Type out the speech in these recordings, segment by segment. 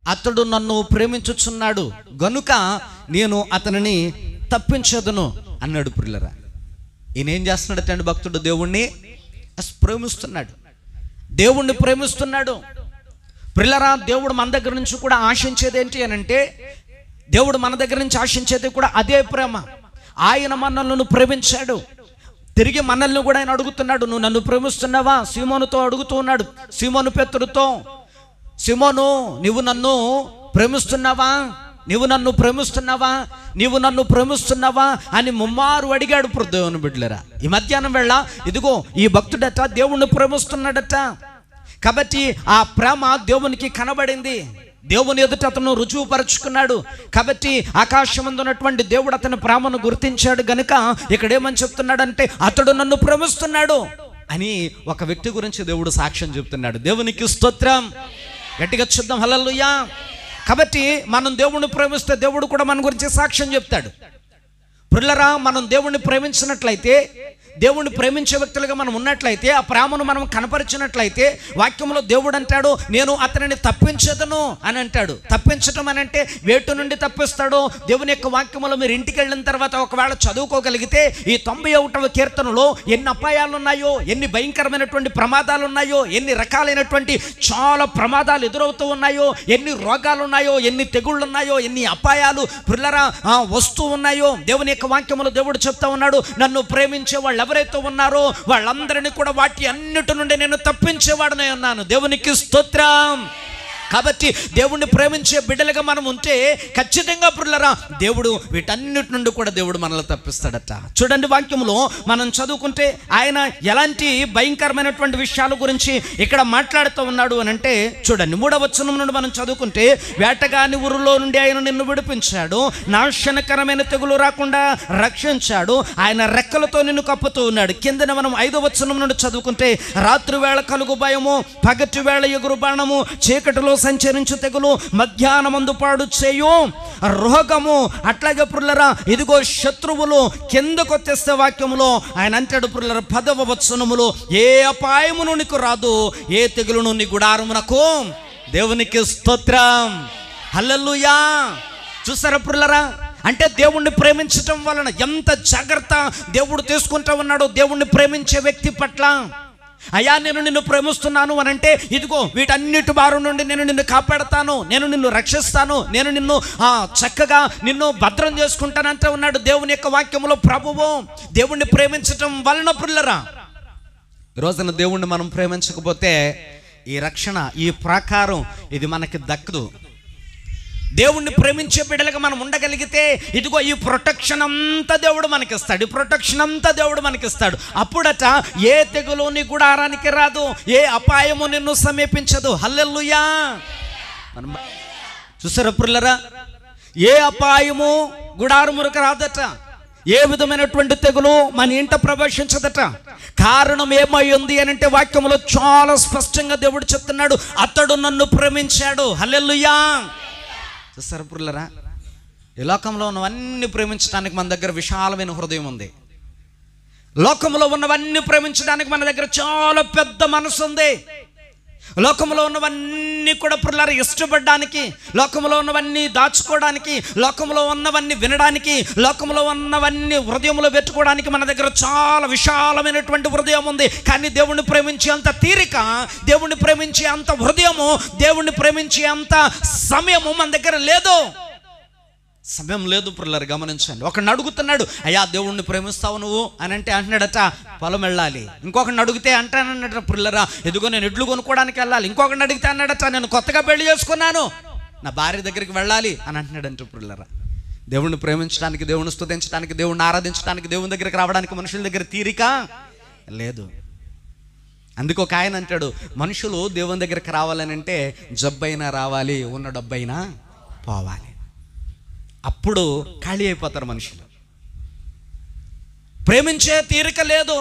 అతడు నన్ను ప్రేమించుచున్నాడు గనుక నేను అతనిని తప్పించదును అన్నాడు. ప్రియులరా, ఈయన ఏం చేస్తున్నాడటండి? భక్తుడు దేవుణ్ణి ప్రేమిస్తున్నాడు, దేవుణ్ణి ప్రేమిస్తున్నాడు. ప్రియులరా, దేవుడు మన దగ్గర నుంచి కూడా ఆశించేది ఏంటి అని అంటే, దేవుడు మన దగ్గర నుంచి ఆశించేది కూడా అదే ప్రేమ. ఆయన మనల్ని ప్రేమించాడు, తిరిగి మనల్ని కూడా ఆయన అడుగుతున్నాడు, నువ్వు నన్ను ప్రేమిస్తున్నావా? సీమోనుతో అడుగుతూ ఉన్నాడు, సీమోను పేతురుతో, సీమోను నీవు నన్ను ప్రేమిస్తున్నావా? నీవు నన్ను ప్రేమిస్తున్నావా? నీవు నన్ను ప్రేమిస్తున్నావా అని ముమ్మారు అడిగాడు. దేవుని బిడ్డలారా, ఈ మధ్యాహ్నం వేళ ఇదిగో ఈ భక్తుడట దేవుణ్ణి ప్రేమిస్తున్నాడట. కాబట్టి ఆ ప్రేమ దేవునికి కనబడింది, దేవుని ఎదుట అతను రుజువుపరుచుకున్నాడు. కాబట్టి ఆకాశమందు ఉన్నటువంటి దేవుడు అతని ప్రేమను గుర్తించాడు గనుక ఇక్కడ ఏమని చెప్తున్నాడంటే, అతడు నన్ను ప్రేమిస్తున్నాడు అని ఒక వ్యక్తి గురించి దేవుడు సాక్ష్యం చెప్తున్నాడు. దేవునికి స్తోత్రం, గట్టిగా చూద్దాం హల్లెలూయా. కాబట్టి మనం దేవుణ్ణి ప్రేమిస్తే దేవుడు కూడా మన గురించి సాక్ష్యం చెప్తాడు. ప్రియులారా, మనం దేవుణ్ణి ప్రేమించినట్లయితే, దేవుణ్ణి ప్రేమించే వ్యక్తులుగా మనం ఉన్నట్లయితే, ఆ ప్రేమను మనం కనపరిచినట్లయితే, వాక్యంలో దేవుడు అంటాడు, నేను అతనిని తప్పించదను అని అంటాడు. తప్పించటం అని అంటే వేటు నుండి తప్పిస్తాడు. దేవుని యొక్క వాక్యంలో మీరు ఇంటికి వెళ్ళిన తర్వాత ఒకవేళ చదువుకోగలిగితే ఈ 91వ కీర్తనలో ఎన్ని అపాయాలు ఉన్నాయో, ఎన్ని భయంకరమైనటువంటి ప్రమాదాలు ఉన్నాయో, ఎన్ని రకాలైనటువంటి చాలా ప్రమాదాలు ఎదురవుతూ ఉన్నాయో, ఎన్ని రోగాలు ఉన్నాయో, ఎన్ని తెగుళ్ళు ఉన్నాయో, ఎన్ని అపాయాలు ప్రియులారా వస్తూ ఉన్నాయో దేవుని యొక్క వాక్యంలో దేవుడు చెప్తా ఉన్నాడు. నన్ను ప్రేమించే వాళ్ళు ఎవరైతే ఉన్నారో వాళ్ళందరినీ కూడా వాటి అన్నిటి నుండి నేను తప్పించేవాడనే ఉన్నాను. దేవునికి స్తోత్రం. కాబట్టి దేవుణ్ణి ప్రేమించే బిడ్డలుగా మనం ఉంటే ఖచ్చితంగా ప్రియులారా దేవుడు వీటన్నిటి నుండి కూడా దేవుడు మనల్ని తప్పిస్తాడట. చూడండి, వాక్యంలో మనం చదువుకుంటే ఆయన ఎలాంటి భయంకరమైనటువంటి విషయాల గురించి ఇక్కడ మాట్లాడుతూ ఉన్నాడు అని అంటే, చూడండి 3వ వచనం నుండి మనం చదువుకుంటే, వేటగాని ఊరిలో నుండి ఆయన నిన్ను విడిపించాడు, నాశనకరమైన తెగులు రాకుండా రక్షించాడు, ఆయన రెక్కలతో నిన్ను కప్పుతూ ఉన్నాడు. కిందన మనం 5వ వచనం నుండి చదువుకుంటే, రాత్రి వేళ కలుగు భయము, పగటి వేళ ఎగురు బాణము, చీకటిలో సంచరించు తెగులు, మధ్యాహ్నమందు పాడు చేయు రోగము. అట్లాగే ప్రియులారా ఇదిగో శత్రువులు కిందకు వచ్చేస్తే వాక్యములో ఆయన అంటాడు ప్రియులారా 10వ వచనములో, ఏ అపాయమును నీకు రాదు, ఏ తెగులును నీ గుడారమునకు. దేవునికి స్తోత్రం, హల్లెలూయా. చూసారా ప్రియులారా, అంటే దేవుణ్ణి ప్రేమించటం వలన ఎంత జాగ్రత్త దేవుడు తీసుకుంటా ఉన్నాడో దేవుణ్ణి ప్రేమించే వ్యక్తి పట్ల. అయ్యా నేను నిన్ను ప్రేమిస్తున్నాను అని అంటే, ఇదిగో వీటన్నిటి బారు నుండి నేను నిన్ను కాపాడతాను, నేను నిన్ను రక్షిస్తాను, నేను నిన్ను చక్కగా నిన్ను భద్రం చేసుకుంటానంటే ఉన్నాడు దేవుని యొక్క వాక్యములో ప్రభువు. దేవుణ్ణి ప్రేమించటం వలన ప్రియులారా, ఈరోజున దేవుణ్ణి మనం ప్రేమించకపోతే ఈ రక్షణ, ఈ ప్రాకారం ఇది మనకి దక్కదు. దేవుణ్ణి ప్రేమించే బిడ్డలుగా మనం ఉండగలిగితే ఇదిగో ఈ ప్రొటెక్షన్ అంతా దేవుడు మనకిస్తాడు, ఈ ప్రొటెక్షన్ అంతా దేవుడు మనకిస్తాడు. అప్పుడట ఏ తెగులు నీ గుడారానికి రాదు, ఏ అపాయము నిన్ను సమీపించదు. హల్లెలూయా. మనం చూసారా ప్రియులారా, ఏ అపాయము గుడారములకు రాదట, ఏ విధమైనటువంటి తెగులు మన ఇంట ప్రవేశించదట. కారణం ఏమై ఉంది అని అంటే వాక్యములో చాలా స్పష్టంగా దేవుడు చెప్తున్నాడు, అతడు నన్ను ప్రేమించాడు. హల్లెలూయా. చూసారా ప్రియులారా, ఈ లోకంలో ఉన్నవన్నీ ప్రేమించడానికి మన దగ్గర విశాలమైన హృదయం ఉంది. లోకంలో ఉన్నవన్నీ ప్రేమించడానికి మన దగ్గర చాలా పెద్ద మనసు ఉంది. లోకంలో ఉన్నవన్నీ కూడా ప్రియులారా ఇష్టపడడానికి, లోకంలో ఉన్నవన్నీ దాచుకోవడానికి, లోకంలో ఉన్నవన్నీ వినడానికి, లోకంలో ఉన్నవన్నీ హృదయంలో పెట్టుకోవడానికి మన దగ్గర చాలా విశాలమైనటువంటి హృదయం ఉంది. కానీ దేవుణ్ణి ప్రేమించే అంత తీరిక, దేవుణ్ణి ప్రేమించే అంత హృదయము, దేవుణ్ణి ప్రేమించే అంత సమయము మన దగ్గర లేదు. సమయం లేదు ప్రియులారా, గమనించండి. ఒకడిని అడుగుతున్నాడు, అయ్యా దేవుణ్ణి ప్రేమిస్తావు నువ్వు అని అంటే అంటున్నాడట పొలం వెళ్ళాలి. ఇంకొకరిని అడిగితే అంటానన్నట ప్రియులారా ఎదుగో నేను ఎడ్లు కొనుక్కోవడానికి వెళ్ళాలి. ఇంకొకరిని అడిగితే అన్నాడట నేను కొత్తగా పెళ్లి చేసుకున్నాను, నా భార్య దగ్గరికి వెళ్ళాలి అని అంటున్నాడంట ప్రియులారా. దేవుణ్ణి ప్రేమించడానికి, దేవుణ్ణి స్తుతించడానికి, దేవుణ్ణి ఆరాధించడానికి, దేవుని దగ్గరికి రావడానికి మనుషుల దగ్గర తీరిక లేదు. అందుకు ఒక ఆయన అంటాడు, మనుషులు దేవుని దగ్గరికి రావాలని అంటే జబ్బైనా రావాలి, ఉన్న డబ్బైనా పోవాలి, అప్పుడు ఖాళీ అయిపోతారు మనుషులు. ప్రేమించే తీరిక లేదు.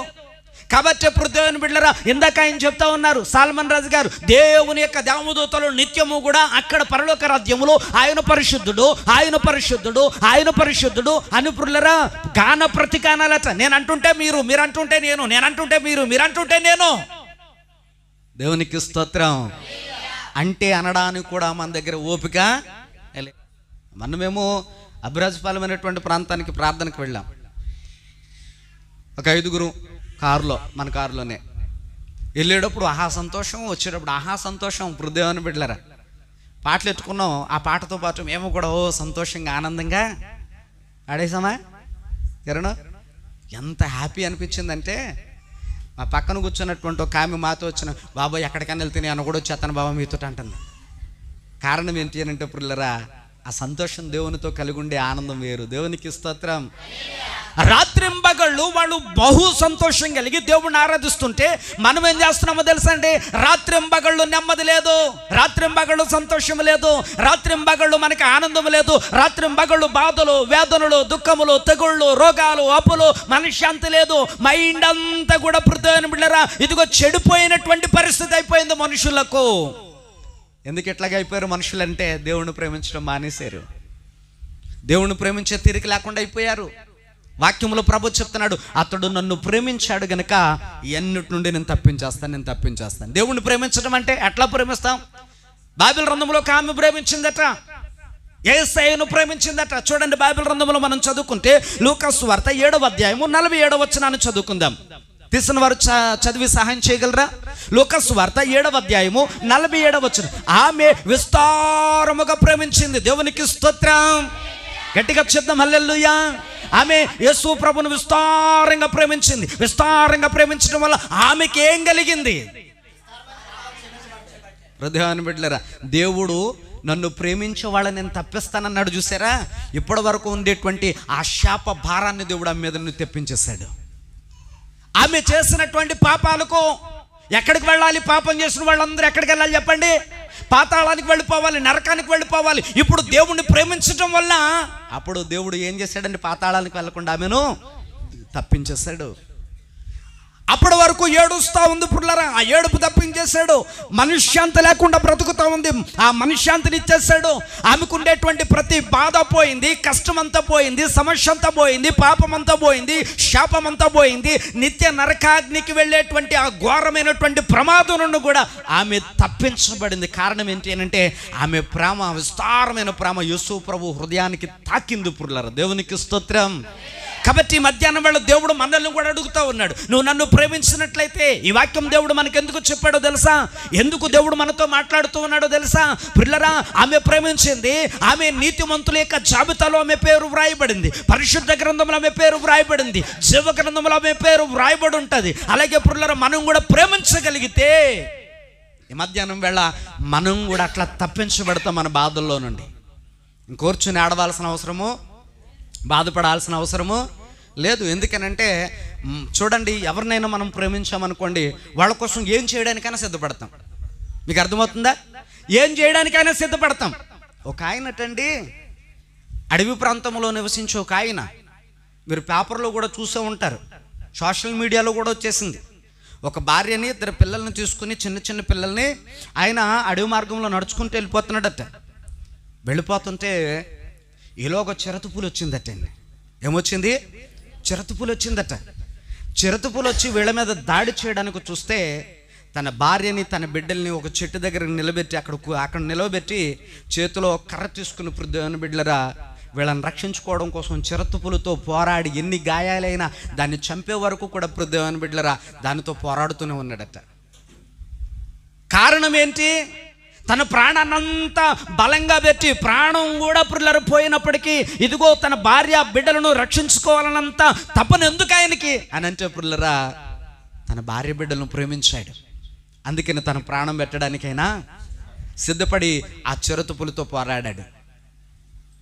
కాబట్టి దేవుని బిడ్డలారా, ఇందాక ఆయన చెప్తా ఉన్నారు సాల్మన్ రాజు గారు, దేవుని యొక్క దేవదూతలు నిత్యము కూడా అక్కడ పరలోక రాజ్యములో ఆయన పరిశుద్ధుడు, ఆయన పరిశుద్ధుడు, ఆయన పరిశుద్ధుడు అని ప్రియులారా గాన ప్రతిగానాలట. నేను అంటుంటే మీరు, మీరు అంటుంటే నేను, నేను అంటుంటే మీరు, మీరు అంటుంటే నేను. దేవునికి స్తోత్రం. అంటే అనడానికి కూడా మన దగ్గర ఓపిక లేదు. మనమేమో అభిరాజపాలెం అనేటువంటి ప్రాంతానికి ప్రార్థనకు వెళ్ళాం. ఒక 5గురు కారులో, మన కారులోనే వెళ్ళేటప్పుడు ఆహా సంతోషం, వచ్చేటప్పుడు ఆహా సంతోషం. హృదయాన్ని బిడ్డలారా పాటలు ఎత్తుకున్నాం. ఆ పాటతో పాటు మేము కూడా సంతోషంగా ఆనందంగా ఆడేసామా. కిరణ్ ఎంత హ్యాపీ అనిపించిందంటే, మా పక్కన కూర్చున్నటువంటి ఒక ఆమె మాతో వచ్చిన, బాబాయ్ ఎక్కడికైనా వెళ్తే నేను కూడా వచ్చేస్తాను బాబా మీతో అంటుంది. కారణం ఏంటి అని అంటే పిల్లరా, ఆ సంతోషం దేవునితో కలిగి ఉండే ఆనందం వేరు. దేవునికి స్తోత్రం. రాత్రింబగళ్ళు వాళ్ళు బహు సంతోషం కలిగి దేవుణ్ణి ఆరాధిస్తుంటే మనం ఏం చేస్తున్నామో తెలుసా అండి? రాత్రింబగళ్ళు నెమ్మది లేదు, రాత్రింబగళ్ళు సంతోషం లేదు, రాత్రింబగళ్ళు మనకి ఆనందం లేదు, రాత్రింబగళ్ళు బాధలు, వేదనలు, దుఃఖములు, తెగుళ్ళు, రోగాలు, అప్పులు, మనశ్శాంతి లేదు. మైండ్ అంతా కూడా హృదయాన్ని బిడ్డరా ఇదిగో చెడిపోయినటువంటి పరిస్థితి అయిపోయింది మనుషులకు. ఎందుకు ఇట్లాగే అయిపోయారు మనుషులంటే దేవుణ్ణి ప్రేమించడం మానేశారు. దేవుణ్ణి ప్రేమించే తీరిక లేకుండా అయిపోయారు. వాక్యంలో ప్రభు చెప్తున్నాడు, అతడు నన్ను ప్రేమించాడు గనుక ఎన్నిటి నుండి నేను తప్పించేస్తాను. దేవుణ్ణి ప్రేమించడం అంటే ఎట్లా ప్రేమిస్తాం? బైబిల్ గ్రంథంలో ఒక ఆమె ప్రేమించిందట, యేసయ్యను ప్రేమించిందట. చూడండి బైబిల్ గ్రంథంలో మనం చదువుకుంటే లూకా సువార్త 7వ అధ్యాయము 47వ వచనాన్ని చదువుకుందాం. తీసిన వారు చదివి సహాయం చేయగలరా? లూకా సువార్త 7వ అధ్యాయము 47వ వచనం. ఆమె విస్తారముగా ప్రేమించింది. దేవునికి స్తోత్రం. గట్టిగా చెప్దాం హల్లెలూయా. ఆమె యేసు ప్రభువును విస్తారంగా ప్రేమించింది. విస్తారంగా ప్రేమించడం వల్ల ఆమెకి ఏం కలిగింది? హృదయాన్ని బిడ్డలారా, దేవుడు నన్ను ప్రేమించే వాళ్ళని నేను తప్పిస్తానన్నాడు చూసారా? ఇప్పటి వరకు ఉండేటువంటి ఆ శాప భారాన్ని దేవుడు ఆమె మీద తెప్పించేశాడు. ఆమె చేసినటువంటి పాపాలకు ఎక్కడికి వెళ్ళాలి? పాపం చేసిన వాళ్ళందరూ ఎక్కడికి వెళ్ళాలి చెప్పండి? పాతాళానికి వెళ్ళిపోవాలి, నరకానికి వెళ్ళిపోవాలి. ఇప్పుడు దేవుణ్ణి ప్రేమించడం వల్ల అప్పుడు దేవుడు ఏం చేశాడండి? పాతాళానికి వెళ్ళకుండా ఆమెను తప్పించేశాడు. అప్పటి వరకు ఏడుస్తూ ఉంది పుల్లరా, ఆ ఏడుపు తప్పించేశాడు. మనశ్శాంతి లేకుండా బ్రతుకుతూ ఉంది, ఆ మనశ్శాంతిని ఇచ్చేసాడు. ఆమెకు ఉండేటువంటి ప్రతి బాధ పోయింది, కష్టం అంతా పోయింది, సమస్య అంతా పోయింది, పాపం అంతా పోయింది, శాపం అంతా పోయింది. నిత్య నరకాగ్నికి వెళ్ళేటువంటి ఆ ఘోరమైనటువంటి ప్రమాదం నుండి కూడా ఆమె తప్పించబడింది. కారణం ఏంటి అని అంటే ఆమె ప్రేమ, విస్తారమైన ప్రేమ యేసు ప్రభు హృదయానికి తాకింది పుల్లరా. దేవునికి స్తోత్రం. కాబట్టి మధ్యాహ్నం వేళ దేవుడు మనల్ని కూడా అడుగుతూ ఉన్నాడు, నువ్వు నన్ను ప్రేమించినట్లయితే. ఈ వాక్యం దేవుడు మనకు ఎందుకు చెప్పాడో తెలుసా? ఎందుకు దేవుడు మనతో మాట్లాడుతూ ఉన్నాడో తెలుసా? పిల్లరా, ఆమె ప్రేమించింది. ఆమె నీతిమంతుల యొక్క జాబితాలో ఆమె పేరు వ్రాయబడింది, పరిశుద్ధ గ్రంథంలో ఆమె పేరు వ్రాయబడింది, జీవ గ్రంథంలో ఆమె పేరు వ్రాయబడి ఉంటుంది. అలాగే పిల్లరా, మనం కూడా ప్రేమించగలిగితే ఈ మధ్యాహ్నం వేళ మనం కూడా అట్లా తప్పించబడతాం మన బాధల్లో నుండి. కూర్చుని ఆడవలసిన అవసరము, బాధపడాల్సిన అవసరము లేదు. ఎందుకనంటే చూడండి, ఎవరినైనా మనం ప్రేమించామనుకోండి, వాళ్ళ కోసం ఏం చేయడానికైనా సిద్ధపడతాం. మీకు అర్థమవుతుందా? ఏం చేయడానికైనా సిద్ధపడతాం. ఒక ఆయనటండి, అడవి ప్రాంతంలో నివసించే ఒక ఆయన, మీరు పేపర్లో కూడా చూసే ఉంటారు, సోషల్ మీడియాలో కూడా వచ్చేసింది. ఒక భార్యని, 2 పిల్లల్ని తీసుకుని, చిన్న పిల్లల్ని ఆయన అడవి మార్గంలో నడుచుకుంటూ వెళ్ళిపోతున్నాడట. వెళ్ళిపోతుంటే ఈలో ఒక చిరతపులు వచ్చిందటండి. ఏమొచ్చింది? చిరతపులు వచ్చిందట. చిరతపులు వచ్చి వీళ్ళ మీద దాడి చేయడానికి చూస్తే తన భార్యని, తన బిడ్డల్ని ఒక చెట్టు దగ్గర నిలబెట్టి, అక్కడ నిలబెట్టి చేతిలో కర్ర తీసుకుని, ప్రొద్దున బిడ్డలరా వీళ్ళని రక్షించుకోవడం కోసం చిరతపులతో పోరాడి ఎన్ని గాయాలైనా దాన్ని చంపే వరకు కూడా ప్రొద్దున బిడ్డలరా దానితో పోరాడుతూనే ఉన్నాడట. కారణం ఏంటి? తన ప్రాణాన్నంతా బలంగా పెట్టి, ప్రాణం కూడా పిల్లలు పోయినప్పటికీ ఇదిగో తన భార్య బిడ్డలను రక్షించుకోవాలన్నంత తపన ఎందుకు ఆయనకి అని అంటే పిల్లరా, తన భార్య బిడ్డలను ప్రేమించాడు. అందుకని తన ప్రాణం పెట్టడానికైనా సిద్ధపడి ఆ చిరతపులతో పోరాడాడు.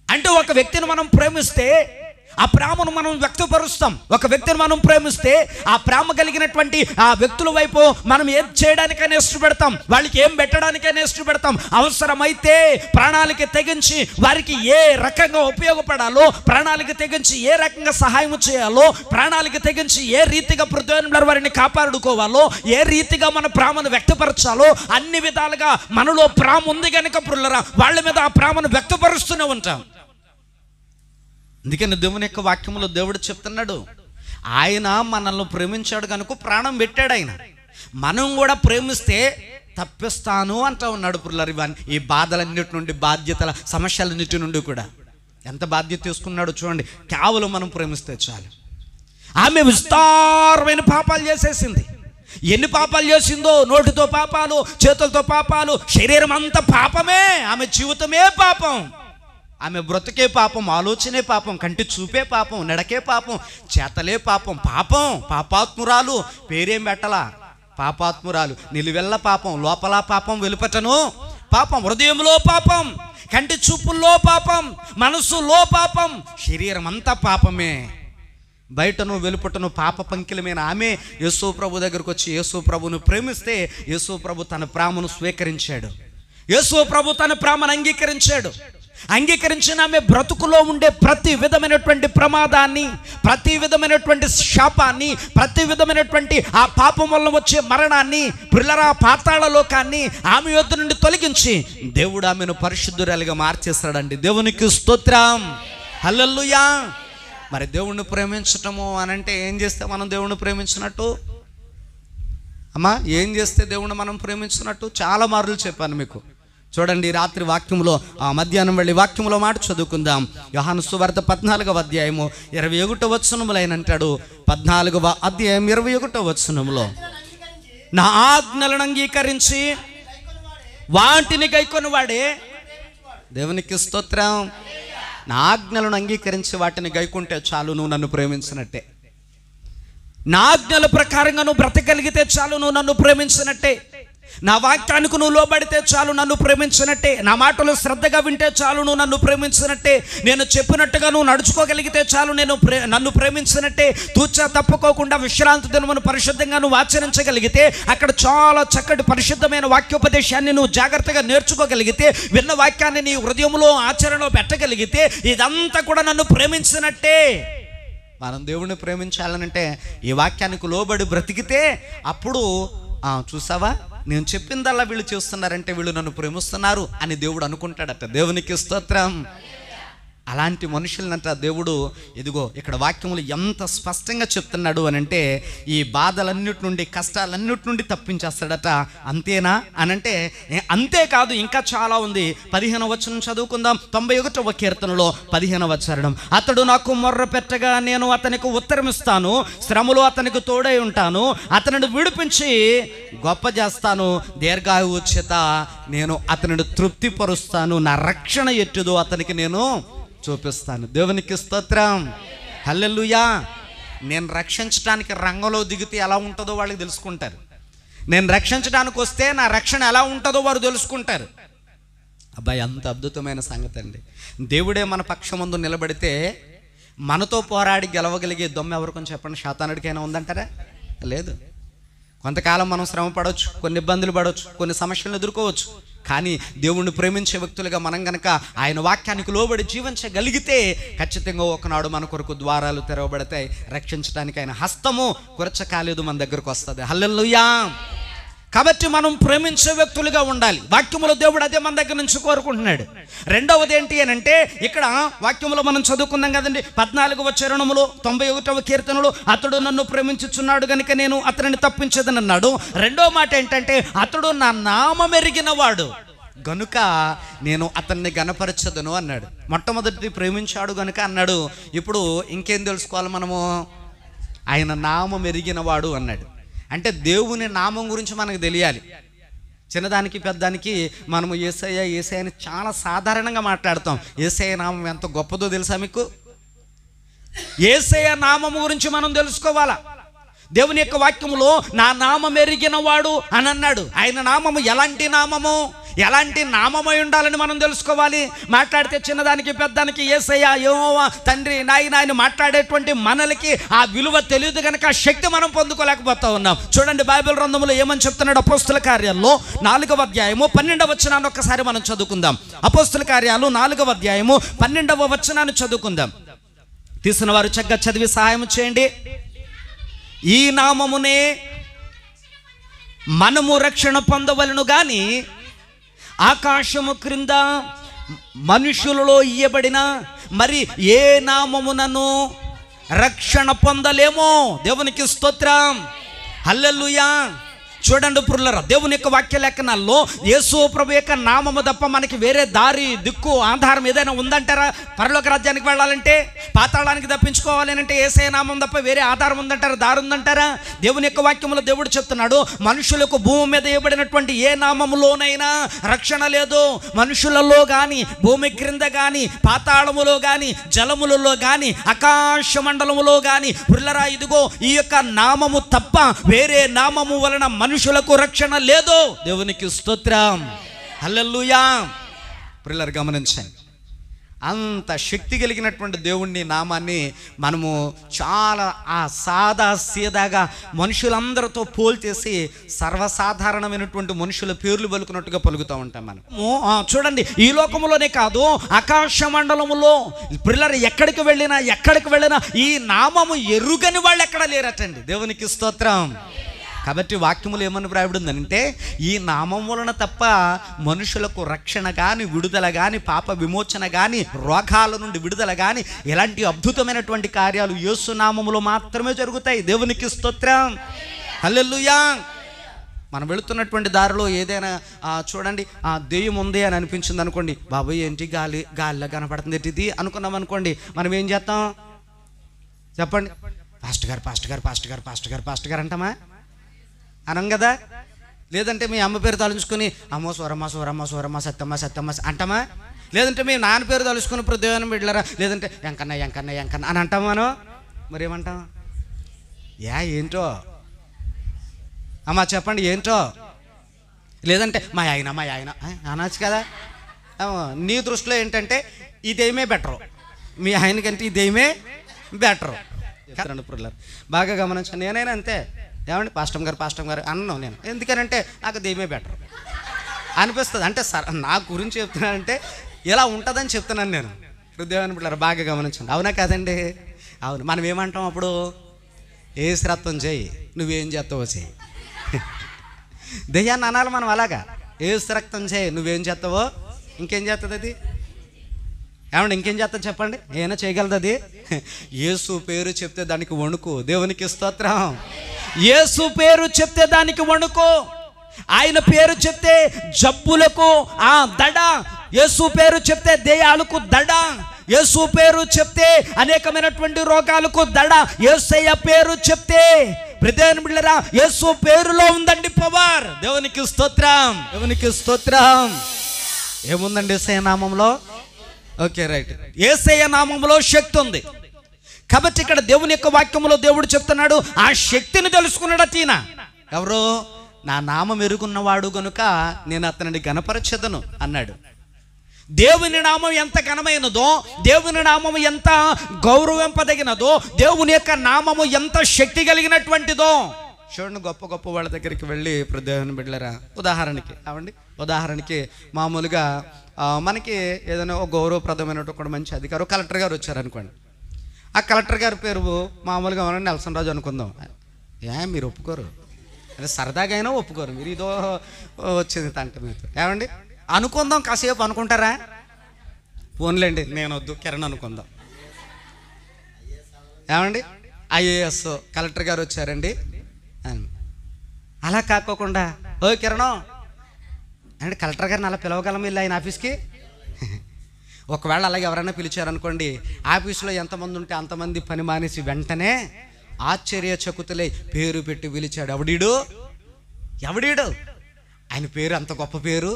అంటే ఒక వ్యక్తిని మనం ప్రేమిస్తే ఆ ప్రేమను మనం వ్యక్తపరుస్తాం. ఒక వ్యక్తిని మనం ప్రేమిస్తే ఆ ప్రేమ కలిగినటువంటి ఆ వ్యక్తుల వైపు మనం ఏం చేయడానికైనా ఇష్టపడతాం, వాళ్ళకి ఏం పెట్టడానికైనా ఇష్టపడతాం. అవసరమైతే ప్రాణాలకి తెగించి వారికి ఏ రకంగా ఉపయోగపడాలో, ప్రాణాలకి తెగించి ఏ రకంగా సహాయం చేయాలో, ప్రాణాలకి తెగించి ఏ రీతిగా ప్రతిదినం వారిని కాపాడుకోవాలో, ఏ రీతిగా మన ప్రేమను వ్యక్తపరచాలో అన్ని విధాలుగా మనలో ప్రేమ ఉంది కనుక పుల్లరా వాళ్ళ మీద ఆ ప్రేమను వ్యక్తపరుస్తూనే ఉంటాం. అందుకని దేవుని యొక్క వాక్యంలో దేవుడు చెప్తున్నాడు, ఆయన మనల్ని ప్రేమించాడు కనుక ప్రాణం పెట్టాడు ఆయన. మనం కూడా ప్రేమిస్తే తప్పిస్తాను అంటూ ఉన్నాడు పుల్లరి వాణ్ణి. ఈ బాధలన్నిటి నుండి, బాధ్యతల సమస్యలన్నిటి నుండి కూడా ఎంత బాధ్యత తీసుకున్నాడో చూడండి. కేవలం మనం ప్రేమిస్తే చాలు. ఆమె విస్తారమైన పాపాలు చేసేసింది. ఎన్ని పాపాలు చేసిందో! నోటితో పాపాలు, చేతులతో పాపాలు, శరీరం అంతా పాపమే. ఆమె జీవితమే పాపం, ఆమె బ్రతుకే పాపం, ఆలోచనే పాపం, కంటి చూపే పాపం, నడకే పాపం, చేతలే పాపం. పాపాత్మురాలు, పేరేం పెట్టలా, పాపాత్మురాలు. నిలువెల్ల పాపం, లోపల పాపం, వెలుపటను పాపం, హృదయంలో పాపం, కంటి చూపుల్లో పాపం, మనస్సులో పాపం, శరీరం అంతా పాపమే. బయటను వెలుపటను పాప పంకిలమైన ఆమె యేసు ప్రభు దగ్గరకు వచ్చి యేసు ప్రభును ప్రేమిస్తే యేసు ప్రభు తన ప్రేమను స్వీకరించాడు. యేసు ప్రభు తన ప్రేమను అంగీకరించిన ఆమె బ్రతుకులో ఉండే ప్రతి విధమైనటువంటి ప్రమాదాన్ని, ప్రతి విధమైనటువంటి శాపాన్ని, ప్రతి విధమైనటువంటి ఆ పాపం వల్ల వచ్చే మరణాన్ని, పిల్లరా పాతాళ లోకాన్ని ఆమె యొద్ద నుండి తొలగించి దేవుడు ఆమెను పరిశుద్ధురాలిగా మార్చేస్తాడండి. దేవునికి స్తోత్రం, హల్లెలూయా. మరి దేవుణ్ణి ప్రేమించటము అనంటే ఏం చేస్తే మనం దేవుణ్ణి ప్రేమించినట్టు? అమ్మా, ఏం చేస్తే దేవుణ్ణి మనం ప్రేమించినట్టు? చాలా మార్లు చెప్పాను మీకు. చూడండి, రాత్రి వాక్యంలో, మధ్యాహ్నం వెళ్ళి వాక్యంలో మాట చదువుకుందాం. యోహాను సువార్త 14వ అధ్యాయము 21వ వచనములో ఆయన అంటాడు, 14వ అధ్యాయం 21వ వచనములో, నా ఆజ్ఞలను అంగీకరించి వాటిని గైకొని వాడే. దేవునికి స్తోత్రం. నా ఆజ్ఞలను అంగీకరించి వాటిని గైకుంటే చాలు, నువ్వు నన్ను ప్రేమించినట్టే. నా ఆజ్ఞల ప్రకారంగా నువ్వు బ్రతకగలిగితే చాలు, నువ్వు నన్ను ప్రేమించినట్టే. నా వాక్యానికి నువ్వు లోబడితే చాలు, నన్ను ప్రేమించినట్టే. నా మాటలు శ్రద్ధగా వింటే చాలు, నువ్వు నన్ను ప్రేమించినట్టే. నేను చెప్పినట్టుగా నువ్వు నడుచుకోగలిగితే చాలు, నన్ను ప్రేమించినట్టే. తూచా తప్పుకోకుండా విశ్రాంతి దినమును పరిశుద్ధంగా నువ్వు ఆచరించగలిగితే, అక్కడ చాలా చక్కటి పరిశుద్ధమైన వాక్యోపదేశాన్ని నువ్వు జాగ్రత్తగా నేర్చుకోగలిగితే, విన్న వాక్యాన్ని నీ హృదయంలో ఆచరణలో పెట్టగలిగితే, ఇదంతా కూడా నన్ను ప్రేమించినట్టే. మనం దేవుణ్ణి ప్రేమించాలనంటే ఈ వాక్యానికి లోబడి బ్రతికితే అప్పుడు చూసావా, నేను చెప్పిందల్లా వీళ్ళు చేస్తున్నారంటే వీళ్ళు నన్ను ప్రేమిస్తున్నారు అని దేవుడు అనుకుంటాడట. దేవునికి స్తోత్రం. అలాంటి మనుషులనంట దేవుడు ఇదిగో ఇక్కడ వాక్యములు ఎంత స్పష్టంగా చెప్తున్నాడు అని అంటే, ఈ బాధలన్నిటి నుండి, కష్టాలన్నిటి నుండి తప్పించేస్తాడట. అంతేనా అనంటే అంతేకాదు, ఇంకా చాలా ఉంది. 15వ వచనం చదువుకుందాం. 91వ కీర్తనలో 15వ చరణం, అతడు నాకు మొర్ర పెట్టగా నేను అతనికి ఉత్తరమిస్తాను, శ్రమలో అతనికి తోడై ఉంటాను, అతనిని విడిపించి గొప్ప చేస్తాను, దీర్ఘాయువు చేత నేను అతనిని తృప్తిపరుస్తాను, నా రక్షణ ఎట్టుదో అతనికి నేను చూపిస్తాను. దేవునికి స్తోత్రం, హల్లెలూయా. నేను రక్షించడానికి రంగంలో దిగితే ఎలా ఉంటుందో వాళ్ళకి తెలుసుకుంటారు. నేను రక్షించడానికి వస్తే నా రక్షణ ఎలా ఉంటుందో వారు తెలుసుకుంటారు. అబ్బాయి, అంత అద్భుతమైన సంగతి అండి. దేవుడే మన పక్షమందు నిలబడితే మనతో పోరాడి గెలవగలిగే దొమ్మ ఎవరికొని చెప్పండి? శాతానుడికైనా ఉందంటారా? లేదు. కొంతకాలం మనం శ్రమ పడవచ్చు, కొన్ని ఇబ్బందులు పడవచ్చు, కొన్ని సమస్యలను ఎదుర్కోవచ్చు. కానీ దేవుణ్ణి ప్రేమించే వ్యక్తులుగా మనం గనక ఆయన వాక్యానికి లోబడి జీవించగలిగితే ఖచ్చితంగా ఒకనాడు మన కొరకు ద్వారాలు తెరవబడతాయి. రక్షించడానికి ఆయన హస్తము కురచకాలేదు, మన దగ్గరకు వస్తుంది. హల్లెలూయా. కాబట్టి మనం ప్రేమించే వ్యక్తులుగా ఉండాలి. వాక్యములో దేవుడు అదే మన దగ్గర నుంచి కోరుకుంటున్నాడు. రెండవది ఏంటి అని అంటే, ఇక్కడ వాక్యములో మనం చదువుకున్నాం కదండి, 14వ చరణములో 91వ కీర్తనలో, అతడు నన్ను ప్రేమించుచున్నాడు గనుక నేను అతనిని తప్పించదని అన్నాడు. రెండో మాట ఏంటంటే, అతడు నా నామం ఎరిగిన వాడు గనుక నేను అతన్ని గణపరచదును అన్నాడు. మొట్టమొదటి ప్రేమించాడు గనుక అన్నాడు. ఇప్పుడు ఇంకేం తెలుసుకోవాలి మనము? ఆయన నామం ఎరిగిన వాడు అన్నాడు. అంటే దేవుని నామం గురించి మనకు తెలియాలి. చిన్నదానికి పెద్దానికి మనము యేసయ్య యేసయ్య అని చాలా సాధారణంగా మాట్లాడతాం. యేసయ్య నామం ఎంత గొప్పదో తెలుసా మీకు? యేసయ్య నామం గురించి మనం తెలుసుకోవాలా. దేవుని యొక్క వాక్యములో నా నామం ఎరిగిన వాడు అని అన్నాడు. ఆయన నామము ఎలాంటి నామము, ఎలాంటి నామమై ఉండాలని మనం తెలుసుకోవాలి. మాట్లాడితే చిన్నదానికి పెద్దానికి యేసయ్య, యెహోవా, తండ్రి, నాయన అని మాట్లాడేటువంటి మనలకి ఆ విలువ తెలియదు కనుక ఆ శక్తి మనం పొందుకోలేకపోతా ఉన్నాం. చూడండి, బైబిల్ గ్రంథంలో ఏమని చెప్తున్నాడు? అపోస్తుల కార్యాల్లో 4వ అధ్యాయము 12వ వచనాన్ని ఒక్కసారి మనం చదువుకుందాం. అపోస్తుల కార్యాలు 4వ అధ్యాయము 12వ వచనాన్ని చదువుకుందాం. తీసిన వారు చక్కగా చదివి సహాయం చేయండి. ఈ నామమునే మనము రక్షణ పొందవలను గాని ఆకాశము క్రింద మనుషులలో ఇయ్యబడిన మరి ఏ నామమునను రక్షణ పొందలేమో. దేవునికి స్తోత్రం, హల్లెలూయా. చూడండి పురులరా, దేవుని యొక్క వాక్య లేఖనాల్లో యేసు ప్రభు యొక్క నామము తప్ప మనకి వేరే దారి, దిక్కు, ఆధారం ఏదైనా ఉందంటారా? పరలోక రాజ్యానికి వెళ్ళాలంటే, పాతాళానికి తప్పించుకోవాలి అంటే యేసయ్య నామం తప్ప వేరే ఆధారం ఉందంటారా? దారి ఉందంటారా? దేవుని యొక్క వాక్యములో దేవుడు చెప్తున్నాడు, మనుషులకు భూమి మీద ఇవ్వబడినటువంటి ఏ నామములోనైనా రక్షణ లేదు. మనుషులలో కానీ, భూమి క్రింద కానీ, పాతాళములో కానీ, జలములలో కానీ, ఆకాశ మండలములో కానీ పురులరా, ఇదిగో ఈ యొక్క నామము తప్ప వేరే నామము వలన మనుషులకు రక్షణ లేదు. దేవునికి స్తోత్రం, హల్లెలూయా. ప్రియులారా గమనించండి, అంత శక్తి కలిగినటువంటి దేవుణ్ణి నామాన్ని మనము చాలా సాదా సీదాగా మనుషులందరితో పోల్చేసి సర్వసాధారణమైనటువంటి మనుషుల పేర్లు పలుకున్నట్టుగా పలుకుతూ ఉంటాం మనం. చూడండి, ఈ లోకములోనే కాదు, ఆకాశ మండలములో పిల్లలు ఎక్కడికి వెళ్ళినా ఈ నామము ఎరుగని వాళ్ళు ఎక్కడ లేరటండి. దేవునికి స్తోత్రం. కాబట్టి వాక్యములు ఏమని వ్రాయబడిందంటే, ఈ నామం వలన తప్ప మనుషులకు రక్షణ కానీ, విడుదల కానీ, పాప విమోచన కానీ, రోగాల నుండి విడుదల కానీ, ఇలాంటి అద్భుతమైనటువంటి కార్యాలు యేసు నామములో మాత్రమే జరుగుతాయి. దేవునికి స్తోత్రం, హల్లెలూయా. మనం వెళుతున్నటువంటి దారిలో ఏదైనా చూడండి, దెయ్యం ఉంది అని అనిపించింది అనుకోండి, బాబాయ్ ఏంటి గాలిలో కనపడుతుంది ఏంటిది అనుకున్నాం అనుకోండి, మనం ఏం చేస్తాం చెప్పండి? పాస్టర్ గారు అంటామా? అనం కదా. లేదంటే మీ అమ్మ పేరు తలుచుకొని అమ్మో సూరమ్మ సత్తమ్మ అంటామా? లేదంటే మీ నాన్న పేరు తలుచుకుని ఇప్పుడు దేవుని బిడ్డలారా, లేదంటే ఎంకన్న అని అంటాం మనం. మరి ఏమంటాం? ఏంటో అమ్మా చెప్పండి ఏంటో? లేదంటే మా ఆయన అనొచ్చు కదా. నీ దృష్టిలో ఏంటంటే ఇదేమే బెటరు, మీ ఆయనకంటే ఇదేమే బెటరు. బాగా గమనించండి, నేనైనా అంతే. ఏమండి పాస్టర్ గారు అన్నాను నేను, ఎందుకనంటే నాకు దెయ్యమే బెటర్ అనిపిస్తుంది. అంటే నా గురించి చెప్తున్నానంటే ఇలా ఉంటుందని చెప్తున్నాను నేను. హృదయాన్ని బిడ్డలారా బాగా గమనించండి, అవునా కాదండి? అవును. మనం ఏమంటాం అప్పుడు? ఏసు రక్తం చేయి, నువ్వేం చేస్తావో చేయి. దెయ్యాన్ని అనాలి మనం అలాగా, ఏసు రక్తం చేయి, నువ్వేం చేస్తావో. ఇంకేం చేస్తుంది అది? ఏమండి ఇంకేం చేస్తా చెప్పండి? ఏమైనా చేయగలదు అది? యేసు పేరు చెప్తే దానికి వణుకు. దేవునికి స్తోత్రం. యేసు పేరు చెప్తే దానికి వణుకు. ఆయన పేరు చెప్తే జబ్బులకు దడ. యేసు పేరు చెప్తే దెయ్యాలకు దడ. యేసు పేరు చెప్తే అనేకమైనటువంటి రోగాలకు దడ. యేసయ్య పేరు చెప్తే ప్రతిదిన బిడ్డలారా, యేసు పేరులో ఉందండి పవర్. దేవునికి స్తోత్రం, దేవునికి స్తోత్రం. ఏముందండి యేసయ్య నామంలో? ఓకే రైట్, యేసయ్య నామములో శక్తి ఉంది. కాబట్టి ఇక్కడ దేవుని యొక్క వాక్యములో దేవుడు చెప్తున్నాడు, ఆ శక్తిని తెలుసుకున్నాడట ఈయన. ఎవరు? నా నామం ఎరుగున్నవాడు గనుక నేను అతనిని ఘనపరచెదను అన్నాడు. దేవుని నామం ఎంత ఘనమైనదో, దేవుని నామం ఎంత గౌరవింపదగినదో, దేవుని యొక్క నామము ఎంత శక్తి కలిగినటువంటిదో చూడండి. గొప్ప గొప్ప వాళ్ళ దగ్గరికి వెళ్ళి ఇప్పుడు దేవుని బిడ్డలారా, ఉదాహరణకి మామూలుగా మనకి ఏదైనా ఒక గౌరవప్రదమైనటువంటి మంచి అధికారం కలెక్టర్ గారు వచ్చారనుకోండి. ఆ కలెక్టర్ గారి పేరు మామూలుగా మనం నెల్సన్ రాజు అనుకుందాం. మీరు ఒప్పుకోరు, అదే సరదాగా అయినా ఒప్పుకోరు. మీరు ఇదో వచ్చింది తంట మీతో. ఏమండి అనుకుందాం, కాసేపు అనుకుంటారా? పోన్లేండి, నేను వద్దు, కిరణ్ అనుకుందాం. ఏమండి ఐఏఎస్ కలెక్టర్ గారు వచ్చారండి అని అలా కాకోకుండా, ఓ కిరణం అంటే కలెక్టర్ గారిని అలా పిలవగలం వెళ్ళి ఆయన ఆఫీస్కి. ఒకవేళ అలాగే ఎవరైనా పిలిచారనుకోండి, ఆఫీసులో ఎంతమంది ఉంటే అంతమంది పని మానేసి వెంటనే ఆశ్చర్యచకుతులై పేరు పెట్టి పిలిచాడు. ఎవడీడు? ఆయన పేరు అంత గొప్ప పేరు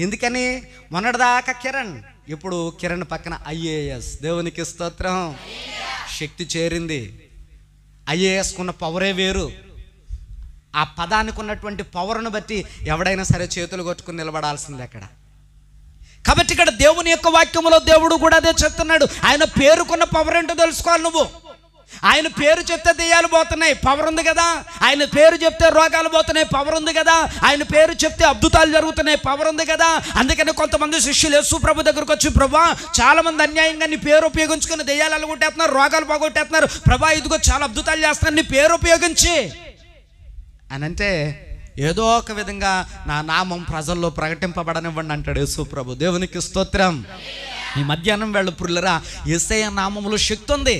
ఎందుకని? మొన్నటిదాకా కిరణ్, ఇప్పుడు కిరణ్ పక్కన ఐఏఎస్. దేవునికి స్తోత్రం. శక్తి చేరింది. ఐఏఎస్కున్న పవరే వేరు. ఆ పదానికి ఉన్నటువంటి పవర్ను బట్టి ఎవడైనా సరే చేతులు కొట్టుకుని నిలబడాల్సింది అక్కడ. కాబట్టి ఇక్కడ దేవుని యొక్క వాక్యములో దేవుడు కూడా అదే చెప్తున్నాడు. ఆయన పేరుకున్న పవర్ ఏంటో తెలుసుకోవాలి నువ్వు. ఆయన పేరు చెప్తే దెయ్యాలు పోతున్నాయి, పవర్ ఉంది కదా. ఆయన పేరు చెప్తే రోగాలు పోతున్నాయి, పవర్ ఉంది కదా. ఆయన పేరు చెప్తే అద్భుతాలు జరుగుతున్నాయి, పవర్ ఉంది కదా. అందుకని కొంతమంది శిష్యులు యేసు ప్రభు దగ్గరకు వచ్చి, ప్రభా చాలా మంది అన్యాయంగా నీ పేరు ఉపయోగించుకుని దెయ్యాలు అలగొట్టేస్తున్నారు, రోగాలు పోగొట్టేస్తున్నారు, ప్రభా ఇదిగో చాలా అద్భుతాలు చేస్తున్నారు నీ పేరు ఉపయోగించి అని అంటే, ఏదో ఒక విధంగా నా నామం ప్రజల్లో ప్రకటింపబడనివ్వండి అంటాడు యేసు ప్రభు. దేవునికి స్తోత్రం. ఈ మధ్యాహ్నం వేళ పురులరా, యేసయ్య నామములో శక్తి ఉంది.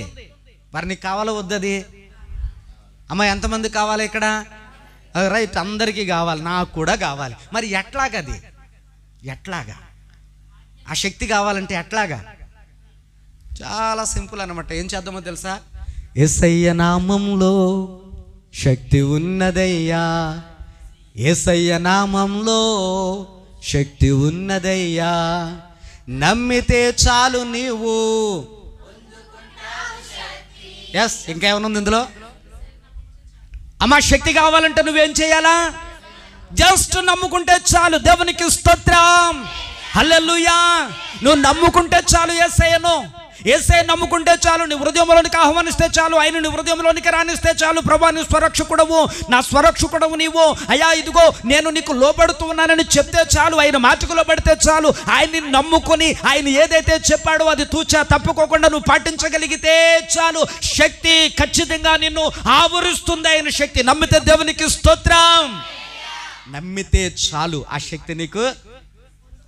మరి నీకు కావాలో వద్దది? అమ్మ ఎంతమంది కావాలి ఇక్కడ? రైట్, అందరికీ కావాలి, నాకు కూడా కావాలి. మరి ఎట్లాగది? ఎట్లాగా ఆ శక్తి కావాలంటే ఎట్లాగా? చాలా సింపుల్ అన్నమాట. ఏం చేద్దామో తెలుసా? యేసయ్య నామంలో శక్తి ఉన్నదయ్యా, యేసయ్య నామంలో శక్తి ఉన్నదయ్యా, నమ్మితే చాలు నీవు. ఎస్, ఇంకేమైనా ఉంది ఇందులో? అమ్మా, శక్తి కావాలంటే నువ్వేం చేయాలా? జస్ట్ నమ్ముకుంటే చాలు. దేవునికి స్తోత్రం, హల్లెలూయా. నువ్వు నమ్ముకుంటే చాలు యేసయ్యను. యేసయ్య నమ్ముకుంటే చాలు. నీ హృదయంలోనికి ఆహ్వానిస్తే చాలు. ఆయన నీ హృదయంలోనికి రానిస్తే చాలు. ప్రభా, నీ స్వరక్షకుడవు, నా స్వరక్షకుడవు నీవు. అయ్యా, ఇదిగో నేను నీకు లోబడుతూ ఉన్నానని చెప్తే చాలు. ఆయన మాటకు లోబడితే చాలు. ఆయన్ని నమ్ముకొని ఆయన ఏదైతే చెప్పాడో అది తూచా తప్పుకోకుండా నువ్వు పాటించగలిగితే చాలు. శక్తి ఖచ్చితంగా నిన్ను ఆవరిస్తుంది. ఆయన శక్తి. నమ్మితే దేవునికి స్తోత్రం. నమ్మితే చాలు, ఆ శక్తి నీకు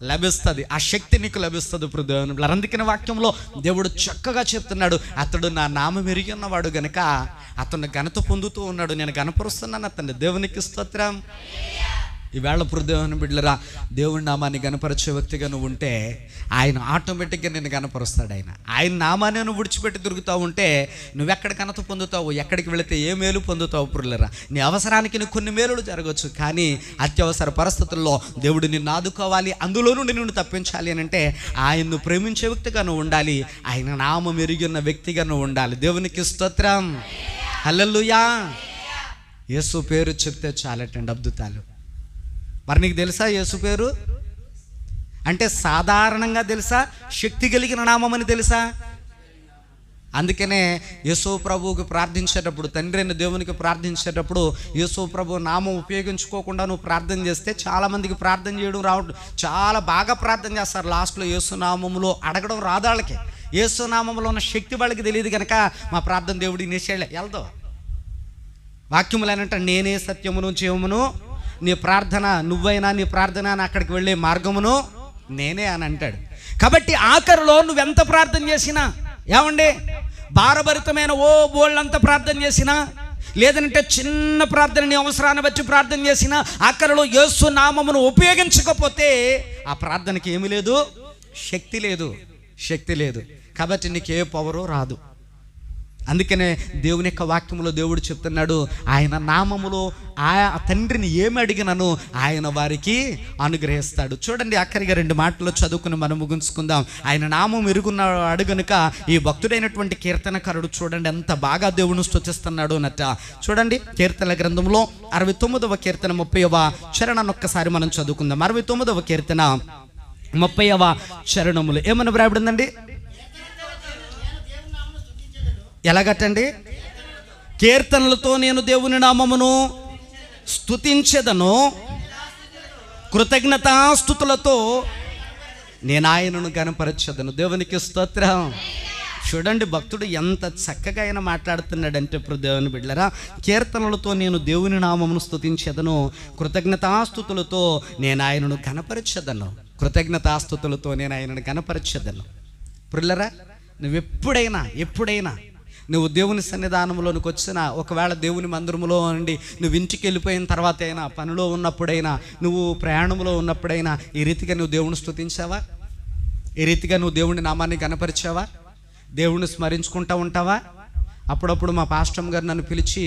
లభిస్తుంది. ఆ శక్తి నీకు లభిస్తుంది. ఇప్పుడు దేవుని అందుకని వాక్యంలో దేవుడు చక్కగా చెప్తున్నాడు, అతడు నా నామం ఎరిగి ఉన్నవాడు గనుక అతను ఘనత పొందుతూ ఉన్నాడు, నేను గణపరుస్తున్నాను అతన్ని. దేవునికి స్తోత్రం. ఈవేళ ఇప్పుడు దేవుని బిడ్డలరా, దేవుడి నామాన్ని గణపరిచే వ్యక్తిగా నువ్వు ఉంటే ఆయన ఆటోమేటిక్గా నేను గణపరుస్తాడు. ఆయన నామాన్ని నువ్వు విడిచిపెట్టి తిరుగుతూ ఉంటే నువ్వెక్కడ ఘనత పొందుతావు, ఎక్కడికి వెళితే ఏ మేలు పొందుతావు? పురులరా, నీ అవసరానికి నీకు కొన్ని మేలులు జరగవచ్చు, కానీ అత్యవసర పరిస్థితుల్లో దేవుడు నిన్ను ఆదుకోవాలి, అందులో నుండి నిన్ను తప్పించాలి అని అంటే ఆయన్ను ప్రేమించే వ్యక్తిగా నువ్వు ఉండాలి. ఆయన నామం ఎరిగిన వ్యక్తిగా నువ్వు ఉండాలి. దేవునికి స్తోత్రం, హల్లెలూయా. యేసు పేరు చెప్తే చాలటండి అద్భుతాలు. మరి నీకు తెలుసా యేసు పేరు అంటే? సాధారణంగా తెలుసా? శక్తి కలిగిన నామం అని తెలుసా? అందుకనే యేసు ప్రభువుకి ప్రార్థించేటప్పుడు, తండ్రి అయిన దేవునికి ప్రార్థించేటప్పుడు యేసు ప్రభు నామం ఉపయోగించుకోకుండా నువ్వు ప్రార్థన చేస్తే చాలామందికి ప్రార్థన చేయడం రావడం, చాలా బాగా ప్రార్థన చేస్తారు, లాస్ట్లో యేసు నామంలో అడగడం రాదు వాళ్ళకి. యేసు నామంలో ఉన్న శక్తి వాళ్ళకి తెలియదు కనుక మా ప్రార్థన దేవుడి నిషేళ్ళే వెళ్దాం. వాక్యములు ఏనంటే, నేనే సత్యమును జీవమును, నీ ప్రార్థన నువ్వైనా, నీ ప్రార్థన అక్కడికి వెళ్ళే మార్గమును నేనే అని అంటాడు. కాబట్టి ఆఖరిలో నువ్వెంత ప్రార్థన చేసినా, ఏమండి, భారభరితమైన బోళ్ళంత ప్రార్థన చేసినా, లేదంటే చిన్న ప్రార్థన నీ అవసరాన్ని బట్టి ప్రార్థన చేసినా, ఆఖరిలో యేసు నామమును ఉపయోగించకపోతే ఆ ప్రార్థనకి ఏమీ లేదు, శక్తి లేదు, శక్తి లేదు. కాబట్టి నీకు ఏ పవరు రాదు. అందుకనే దేవుని యొక్క వాక్యములో దేవుడు చెప్తున్నాడు, ఆయన నామములో ఆ తండ్రిని ఏమి అడిగినను ఆయన వారికి అనుగ్రహిస్తాడు. చూడండి, ఆఖరిగా 2 మాటలు చదువుకుని మనం ముగించుకుందాం. ఆయన నామం ఎరుగున్నాడు గనుక ఈ భక్తుడైనటువంటి కీర్తనకారుడు చూడండి ఎంత బాగా దేవుని స్తుతిస్తున్నాడు అన్నట్ట. చూడండి, కీర్తన గ్రంథంలో 69వ కీర్తన 30వ చరణాన్ని ఒక్కసారి మనం చదువుకుందాం. 69వ కీర్తన 30వ చరణములు ఏమని వ్రాయబడిందండి? ఎలాగట్టండి? కీర్తనలతో నేను దేవుని నామమును స్తుతించెదను, కృతజ్ఞతాస్తుతులతో నేను ఆయనను గణపరచెదను. దేవునికి స్తోత్రం. చూడండి, భక్తుడు ఎంత చక్కగా ఆయన మాట్లాడుతున్నాడంటే, ఇప్పుడు దేవుని బిడ్డలారా, కీర్తనలతో నేను దేవుని నామమును స్తుతించెదను, కృతజ్ఞతాస్తుతులతో నేను ఆయనను గణపరచెదను. కృతజ్ఞతాస్తుతులతో నేను ఆయనను గణపరచెదను. బిడ్డలారా, నువ్వు ఎప్పుడైనా నువ్వు దేవుని సన్నిధానంలోనికి వచ్చినా, ఒకవేళ దేవుని మందిరంలో ఉండి నువ్వు ఇంటికి వెళ్ళిపోయిన తర్వాత అయినా, పనిలో ఉన్నప్పుడైనా, నువ్వు ప్రయాణంలో ఉన్నప్పుడైనా ఈ రీతిగా నువ్వు దేవుని స్తుతించావా? ఈ రీతిగా నువ్వు దేవుని నామాన్ని గణపరిచావా? దేవుణ్ణి స్మరించుకుంటూ ఉంటావా? అప్పుడప్పుడు మా పాస్టర్ గారు నన్ను పిలిచి,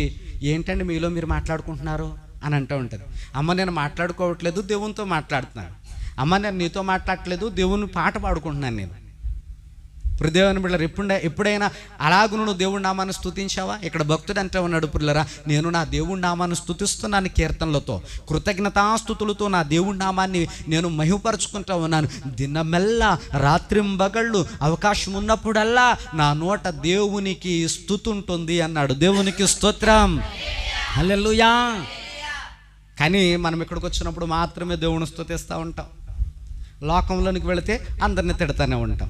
ఏంటండి మీలో మీరు మాట్లాడుకుంటున్నారు అని అంటూ ఉంటుంది. అమ్మ, నేను మాట్లాడుకోవట్లేదు, దేవునితో మాట్లాడుతున్నాను. అమ్మ, నేను నీతో మాట్లాడట్లేదు, దేవుని పాట పాడుకుంటున్నాను నేను. దేవుని బిడ్డలారా, ఎప్పుడైనా అలాగూ నువ్వు దేవుడి నామాన్ని స్తుతించావా? ఇక్కడ భక్తుడు అంటే ఉన్నాడు, పిల్లరా, నేను నా దేవుడి నామాన్ని స్తుతిస్తున్నాను కీర్తనలతో, కృతజ్ఞతాస్తుతులతో నా దేవుడి నామాన్ని నేను మహిమపరుచుకుంటూ ఉన్నాను. దినమెల్లా రాత్రింబగళ్ళు అవకాశం ఉన్నప్పుడల్లా నా నోట దేవునికి స్తుతి ఉంటుంది అన్నాడు. దేవునికి స్తోత్రం, హల్లెలూయా. కానీ మనం ఇక్కడికి వచ్చినప్పుడు మాత్రమే దేవుని స్తుతిస్తూ ఉంటాం. లోకంలోనికి వెళితే అందరిని తిడతానే ఉంటాం,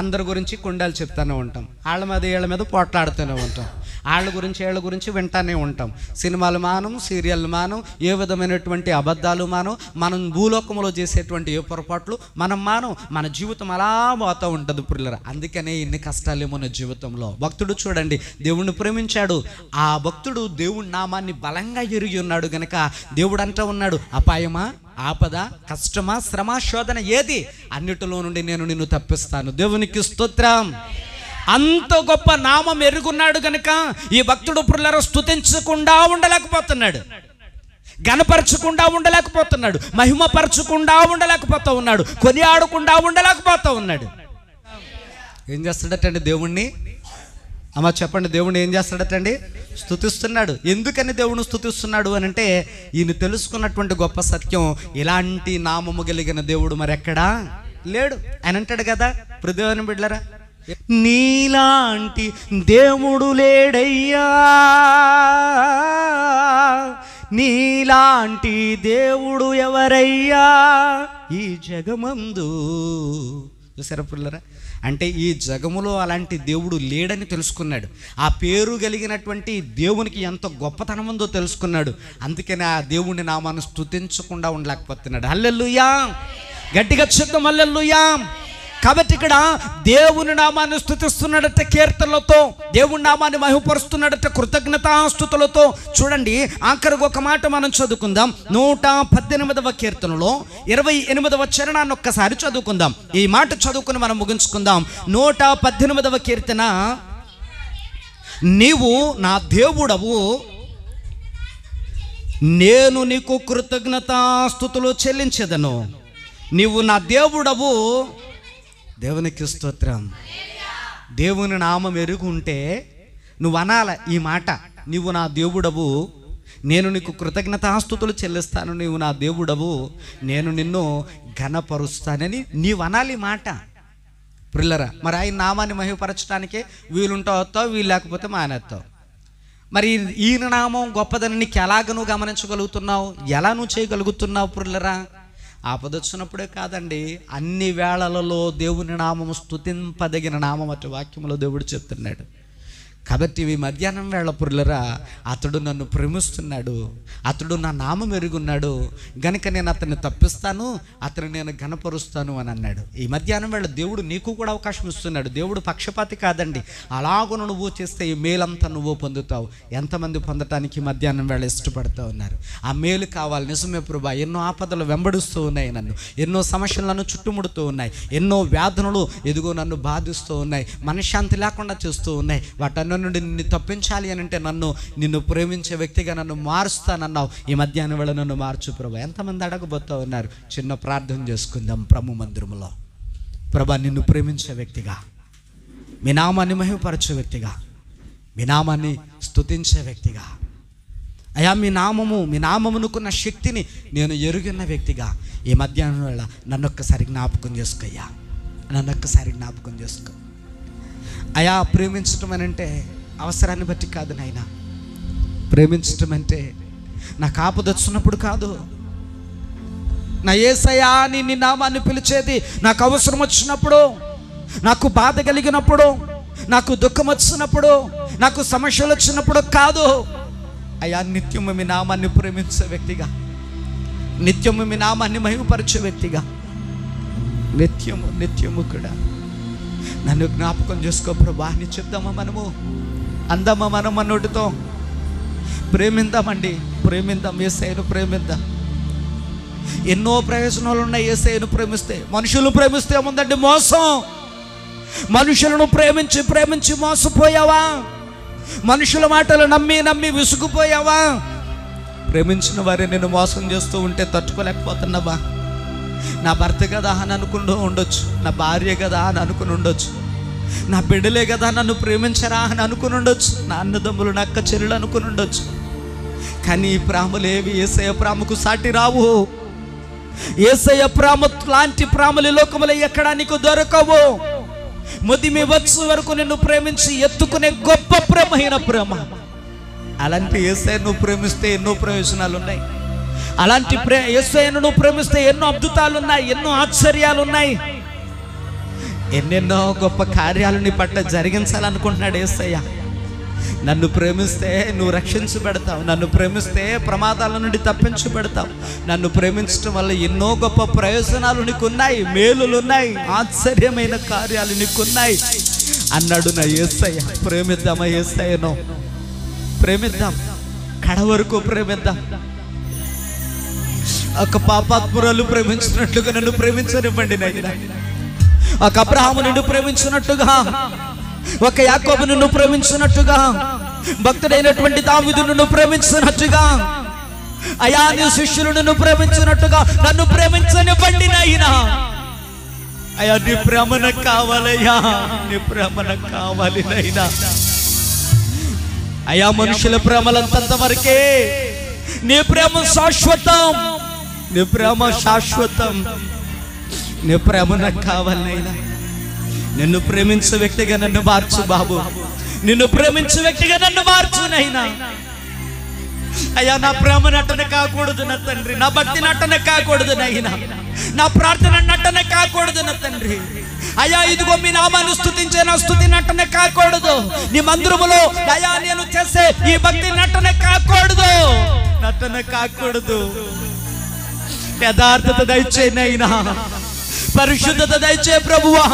అందరి గురించి కుండాలు చెప్తూనే ఉంటాం, వాళ్ళ మీద వీళ్ళ మీద పోట్లాడుతూనే ఉంటాం. వాళ్ళ గురించి వింటానే ఉంటాం. సినిమాలు మానం, సీరియల్ మానం, ఏ విధమైనటువంటి అబద్ధాలు మానం, మనం భూలోకంలో చేసేటువంటి ఏ పొరపాట్లు మనం మానం. మన జీవితం అలా పోతూ ఉంటుంది పిల్లలు. అందుకనే ఇన్ని కష్టాలేమో నా జీవితంలో. భక్తుడు చూడండి, దేవుణ్ణి ప్రేమించాడు. ఆ భక్తుడు దేవుడి నామాన్ని బలంగా ఎరిగి ఉన్నాడు గనక దేవుడు అంటూ ఉన్నాడు, అపాయమా, ఆపద, కష్టమా, శ్రమ, శోధన ఏది, అన్నిటిలో నుండి నేను నిన్ను తప్పిస్తాను. దేవునికి స్తోత్రం. అంత గొప్ప నామం ఎరుగున్నాడు గనుక ఈ భక్తుడు పుల్లర స్తుతించకుండా ఉండలేకపోతున్నాడు, గణపరచకుండా ఉండలేకపోతున్నాడు, మహిమపరచకుండా ఉండలేకపోతూ ఉన్నాడు, కొనియాడకుండా ఉండలేకపోతూ ఉన్నాడు. ఏం చేస్తాడటండి దేవుణ్ణి? అమ్మ చెప్పండి, దేవుణ్ణి ఏం చేస్తాడటండి? స్తుతిస్తున్నాడు. ఎందుకని దేవుణ్ణి స్తుతిస్తున్నాడు అని అంటే, ఈయన తెలుసుకున్నటువంటి గొప్ప సత్యం, ఇలాంటి నామము కలిగిన దేవుడు మరెక్కడా లేడు. ఆయన అంటాడు కదా, ప్రదేవని బిడ్డలరా, నీలాంటి దేవుడు లేడయ్యా, నీలాంటి దేవుడు ఎవరయ్యా ఈ జగమందు. చూసారా పిల్లరా? అంటే ఈ జగములో అలాంటి దేవుడు లేడని తెలుసుకున్నాడు. ఆ పేరు కలిగినటువంటి దేవునికి ఎంత గొప్పతనం ఉందో తెలుసుకున్నాడు. అందుకని ఆ దేవుని నామాన్ని స్తుతించకుండా ఉండలేకపోతున్నాడు. హల్లెలూయా, గట్టిగా చెప్తాం హల్లెలూయా. కాబట్టి ఇక్కడ దేవుని నామాన్ని స్తుతిస్తున్నాడట కీర్తనలతో, దేవుని నామాన్ని మహిమపరుస్తున్నాడట కృతజ్ఞతాస్తుతులతో. చూడండి, ఆఖరికి ఒక మాట మనం చదువుకుందాం. 118వ కీర్తనలో 28వ చరణాన్ని ఒక్కసారి చదువుకుందాం. ఈ మాట చదువుకుని మనం ముగించుకుందాం. 118వ కీర్తన, నీవు నా దేవుడవు, నేను నీకు కృతజ్ఞతాస్తుతులు చెల్లించెదను. నీవు నా దేవుడవు. దేవునికి స్తోత్రం. దేవుని నామం ఎరుగుంటే నువ్వు అనాల ఈ మాట, నీవు నా దేవుడవు, నేను నీకు కృతజ్ఞతాస్తుతులు చెల్లిస్తాను, నీవు నా దేవుడవు, నేను నిన్ను ఘనపరుస్తానని నీవు అనాలి మాట. ప్రిల్లరా, మరి ఆయన నామాన్ని మహిమపరచడానికే వీలుంటా వస్తావు, వీలు లేకపోతే మానేస్తావు. మరి ఈయన నామం గొప్పదని నీకు ఎలాగ నువ్వు గమనించగలుగుతున్నావు, ఎలా నువ్వు చేయగలుగుతున్నావు ప్రిల్లరా? ఆపదొచ్చినప్పుడే కాదండి, అన్ని వేళలలో దేవుని నామము స్తుతింపదగిన నామం అటు వాక్యంలో దేవుడు చెప్తున్నాడు. కాబట్టి ఈ మధ్యాహ్నం వేళ పురులరా, అతడు నన్ను ప్రేమిస్తున్నాడు, అతడు నా నామం ఎరుగున్నాడు గనుక నేను అతన్ని తప్పిస్తాను, అతను నేను ఘనపరుస్తాను అని అన్నాడు. ఈ మధ్యాహ్నం వేళ దేవుడు నీకు కూడా అవకాశం ఇస్తున్నాడు. దేవుడు పక్షపాతి కాదండి. అలాగూ నువ్వు చేస్తే ఈ మేలంతా నువ్వు పొందుతావు. ఎంతమంది పొందటానికి మధ్యాహ్నం వేళ ఇష్టపడుతూ ఉన్నారు? ఆ మేలు కావాలి. నిజమే ప్రభా, ఎన్నో ఆపదలు వెంబడిస్తూ ఉన్నాయి, నన్ను ఎన్నో సమస్యలను చుట్టుముడుతూ ఉన్నాయి, ఎన్నో వ్యాధులు ఎదుగో నన్ను బాధిస్తూ ఉన్నాయి, మనశ్శాంతి లేకుండా చేస్తూ ఉన్నాయి. వాటన్నిటి నుండి నిన్ను తప్పించాలి అని అంటే నిన్ను ప్రేమించే వ్యక్తిగా నన్ను మారుస్తానన్నావు. ఈ మధ్యాహ్నం వేళ నన్ను మార్చు ప్రభా. ఎంతమంది అడగబోతూ ఉన్నారు? చిన్న ప్రార్థన చేసుకుందాం ప్రభు మందిరంలో. ప్రభా, నిన్ను ప్రేమించే వ్యక్తిగా, మీ నామాన్ని మహిమపరచే వ్యక్తిగా, మీ నామాన్ని స్తుతించే వ్యక్తిగా, అయా మీ నామమునుకున్న శక్తిని నేను ఎరుగిన వ్యక్తిగా ఈ మధ్యాహ్నం వేళ నన్నొక్కసారి జ్ఞాపకం చేసుకోయ్యా, నన్నొక్కసారి జ్ఞాపకం చేసుకో అయా. ప్రేమించటం అని అంటే అవసరాన్ని బట్టి కాదు నాయనా. ప్రేమించటం అంటే నాకు ఆపద వచ్చినప్పుడు కాదు, నా యేసయ్యా అని నీ నామాన్ని పిలిచేది నాకు అవసరం వచ్చినప్పుడు, నాకు బాధ కలిగినప్పుడు, నాకు దుఃఖం వచ్చినప్పుడు, నాకు సమస్యలు వచ్చినప్పుడు కాదు అయా. నిత్యము మీ నామాన్ని ప్రేమించే వ్యక్తిగా, నిత్యము మీ నామాన్ని మహిమపరిచే వ్యక్తిగా, నిత్యము కూడా నన్ను జ్ఞాపకం చేసుకో ప్రభా అని చెప్దామా? మనము అందామా? మనం మనోటితో ప్రేమిద్దామండి, ప్రేమిద్దాం, యేసయ్యను ప్రేమిద్దాం. ఎన్నో ప్రయోజనాలు ఉన్నాయి యేసయ్యను ప్రేమిస్తే. మనుషులు ప్రేమిస్తే ఏముందండి? మోసం. మనుషులను ప్రేమించి మోసపోయావా? మనుషుల మాటలు నమ్మి విసుగుపోయావా? ప్రేమించిన వారే నేను మోసం చేస్తూ ఉంటే తట్టుకోలేకపోతున్నావా? నా భర్త కదా అని అనుకుని ఉండొచ్చు, నా భార్య కదా అని అనుకుని ఉండొచ్చు, నా బిడ్డలే కదా నన్ను ప్రేమించరా అని అనుకుని ఉండొచ్చు, నా అన్నదమ్ములు, నా అక్క చెల్లెలు అనుకుని ఉండొచ్చు. కానీ ఈ ప్రేమలేవి యేసయ్య ప్రేమకు సాటి రావు. యేసయ్య ప్రేమ లాంటి ప్రేమలు లోకములో ఎక్కడా నీకు దొరకవు. ముదిమి వచ్చు వరకు నిన్ను ప్రేమించి ఎత్తుకునే గొప్ప ప్రేమైన ప్రేమ. అలాంటి యేసయ్య నువ్వు ప్రేమిస్తే ఎన్నో ప్రయోజనాలు ఉన్నాయి. అలాంటి యేసయ్యను నువ్వు ప్రేమిస్తే ఎన్నో అద్భుతాలు ఉన్నాయి, ఎన్నో ఆశ్చర్యాలు ఉన్నాయి, ఎన్నెన్నో గొప్ప కార్యాలు నీ పట్ల జరిగించాలనుకుంటున్నాడు యేసయ్య. నన్ను ప్రేమిస్తే నువ్వు రక్షించబెడతావు, నన్ను ప్రేమిస్తే ప్రమాదాల నుండి తప్పించబెడతావు, నన్ను ప్రేమించడం వల్ల ఎన్నో గొప్ప ప్రయోజనాలు నీకున్నాయి, మేలులున్నాయి, ఆశ్చర్యమైన కార్యాలు నీకున్నాయి అన్నాడు నా యేసయ్య. ప్రేమిద్దామా యేసయ్యను? ప్రేమిద్దాం, కడ వరకు ప్రేమిద్దాం. ఒక పాపాత్మురాలు ప్రేమించినట్లుగా నన్ను ప్రేమించనివ్వండి నాయనా. ఒక అబ్రహాము నిన్ను ప్రేమించినట్టుగా, ఒక యాకోబు నిన్ను ప్రేమించినట్టుగా, భక్తుడైనటువంటి దావీదు నిన్ను ప్రేమించినట్టుగా, అయా నీ శిష్యులు నిన్ను ప్రేమించినట్టుగా నన్ను ప్రేమించనివ్వండి నాయనా. అయ్యా నీ ప్రేమ నాకు కావాలయ్యా, నీ ప్రేమ నాకు కావాలి నాయనా. అయా మనుషుల ప్రేమలంతంత వరకే, నీ ప్రేమ శాశ్వతం, నీ ప్రేమ శాశ్వతం, నీ ప్రేమ నాకు కావాలి నాయనా. నిన్ను ప్రేమించే వ్యక్తిగా నన్ను మార్చు బాబు, నిన్ను ప్రేమించే వ్యక్తిగా నన్ను మార్చు నైనా. అయ్యా నా ప్రేమ నటన కాకూడదు నా తండ్రి, నా భక్తి నటన కాకూడదు నైనా, నా ప్రార్థన నటన కాకూడదు నా తండ్రి. అయ్యా ఇదిగో మీ నామాన్ని స్తుతించే నా స్తుతి నటన కాకూడదు, నీ మందిరములో అయ్యా నేను చేసే ఈ భక్తి నటన కాకూడదు, నటన కాకూడదు. యథార్థత దయచేనైనా, పరిశుద్ధత దయచే ప్రభువా.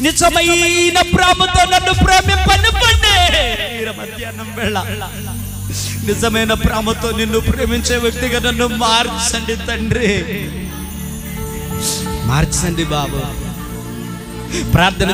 నిజమైన ప్రేమతో నన్ను ప్రేమింపనివ్వండి. మధ్యాహ్నం వేళ నిజమైన ప్రేమతో నిన్ను ప్రేమించే వ్యక్తిగా నన్ను మార్చండి తండ్రి, మార్చండి బాబు. ప్రార్థన